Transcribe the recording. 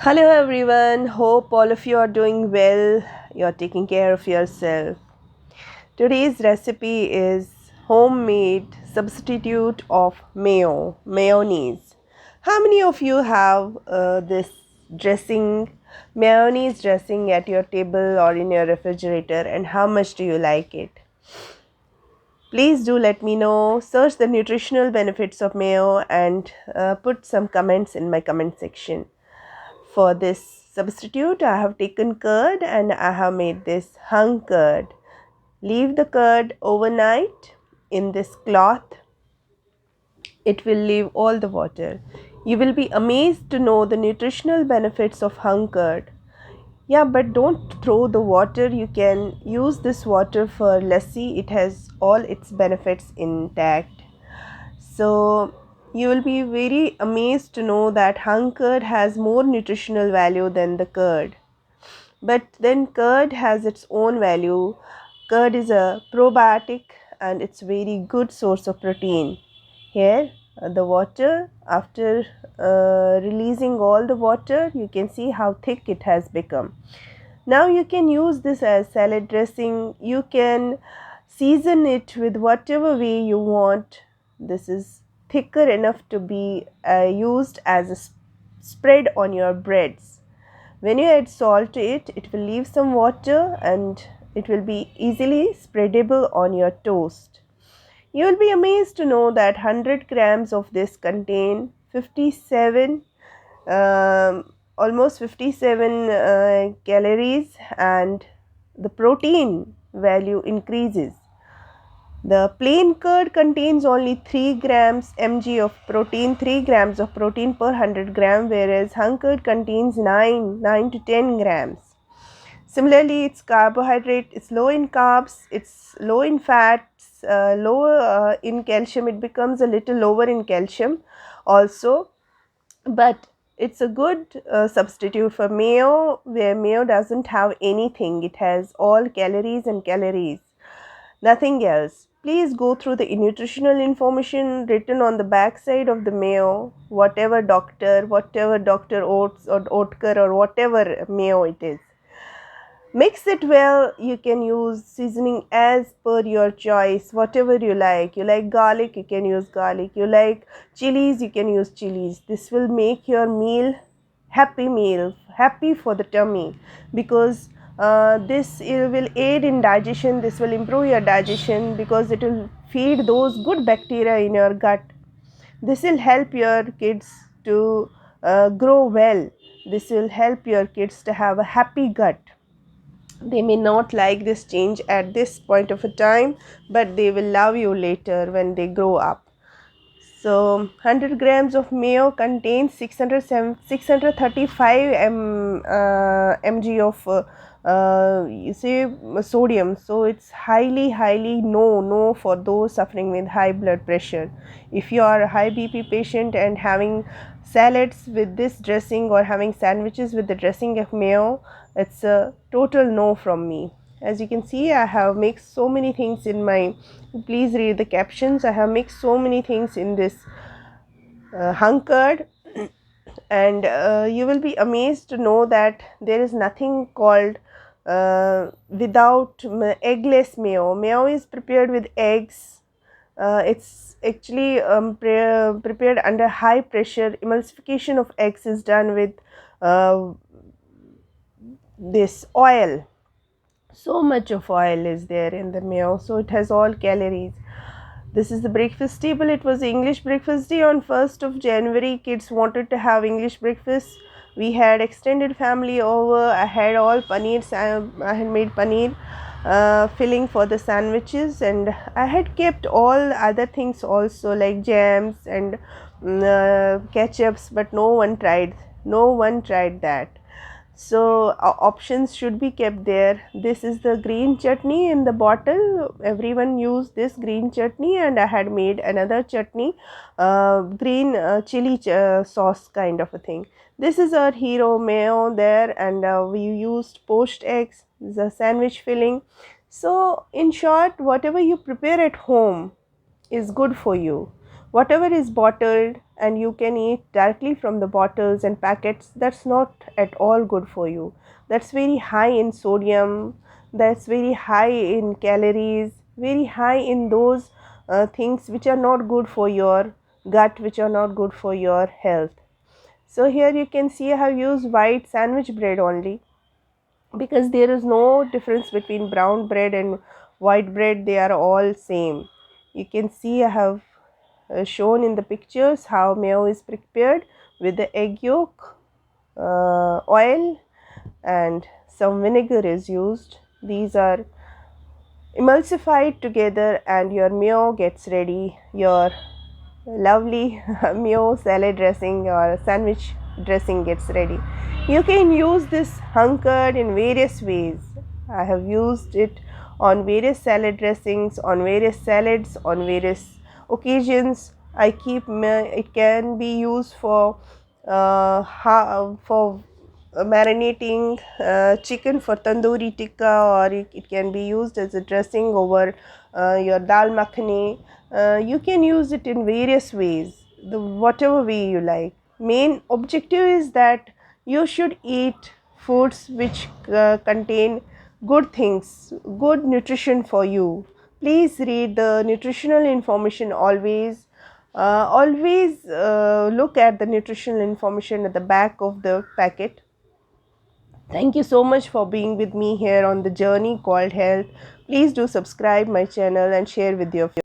Hello everyone, hope all of you are doing well. You're taking care of yourself. Today's recipe is homemade substitute of mayonnaise. How many of you have this mayonnaise dressing at your table or in your refrigerator, and how much do you like it? Please do let me know. Search the nutritional benefits of mayo and put some comments in my comment section. For this substitute, I have taken curd and I have made this hung curd. Leave the curd overnight in this cloth. It will leave all the water. You will be amazed to know the nutritional benefits of hung curd. Yeah, but don't throw the water. You can use this water for lassi. It has all its benefits intact. So you will be very amazed to know that hung curd has more nutritional value than the curd. But then curd has its own value. Curd is a probiotic and it's very good source of protein. Here the water, after releasing all the water, you can see how thick it has become. Now you can use this as salad dressing. You can season it with whatever way you want. This is thicker enough to be used as a spread on your breads. When you add salt to it, it will leave some water and it will be easily spreadable on your toast. You will be amazed to know that 100 grams of this contain 57 almost 57 calories, and the protein value increases. The plain curd contains only 3 grams mg of protein, 3 grams of protein per 100 gram, whereas hung curd contains 9 to 10 grams. Similarly, its carbohydrate is low in carbs, it's low in fats, low in calcium. It becomes a little lower in calcium also, but it's a good substitute for mayo, where mayo doesn't have anything. It has all calories and calories, nothing else. Please go through the nutritional information written on the back side of the mayo, whatever Dr. Oats or Oetker or whatever mayo it is. Mix it well. You can use seasoning as per your choice, whatever you like. You like garlic, you can use garlic. You like chilies, you can use chilies. This will make your meal, happy for the tummy, because this will aid in digestion. This will improve your digestion because it will feed those good bacteria in your gut. This will help your kids to grow well. This will help your kids to have a happy gut. They may not like this change at this point of a time, but they will love you later when they grow up. So 100 grams of mayo contains 635 mg of sodium. So it's highly no for those suffering with high blood pressure. If you are a high BP patient and having salads with this dressing or having sandwiches with the dressing of mayo, it's a total no from me. As you can see, I have mixed so many things in my, please read the captions. I have mixed so many things in this hung curd, and you will be amazed to know that there is nothing called without eggless mayo. Mayo is prepared with eggs. It's actually prepared under high pressure. Emulsification of eggs is done with uh, this oil. So much of oil is there in the mayo, so it has all calories. This is the breakfast table. It was English breakfast day on 1st of January. Kids wanted to have English breakfast. We had extended family over. I had all paneer. I had made paneer filling for the sandwiches, and I had kept all other things also, like jams and ketchups, but no one tried. No one tried that. So options should be kept there. This is the green chutney in the bottle. Everyone used this green chutney, and I had made another chutney, green chili sauce kind of a thing. This is our hero mayo there, and we used poached eggs, the sandwich filling. So in short, whatever you prepare at home is good for you. Whatever is bottled and you can eat directly from the bottles and packets, that's not at all good for you. That's very high in sodium, that's very high in calories, very high in those things which are not good for your gut, which are not good for your health. So here you can see I have used white sandwich bread only, because there is no difference between brown bread and white bread. They are all same. You can see I have shown in the pictures how mayo is prepared with the egg yolk, oil, and some vinegar is used. These are emulsified together and your mayo gets ready. Your lovely mayo salad dressing or sandwich dressing gets ready. You can use this hung curd in various ways. I have used it on various salad dressings, on various salads, on various occasions. It can be used for marinating chicken for tandoori tikka, or it can be used as a dressing over your dal makhani. You can use it in various ways, whatever way you like. Main objective is that you should eat foods which contain good things, good nutrition for you. Please read the nutritional information always. Always look at the nutritional information at the back of the packet. Thank you so much for being with me here on the journey called health. Please do subscribe my channel and share with your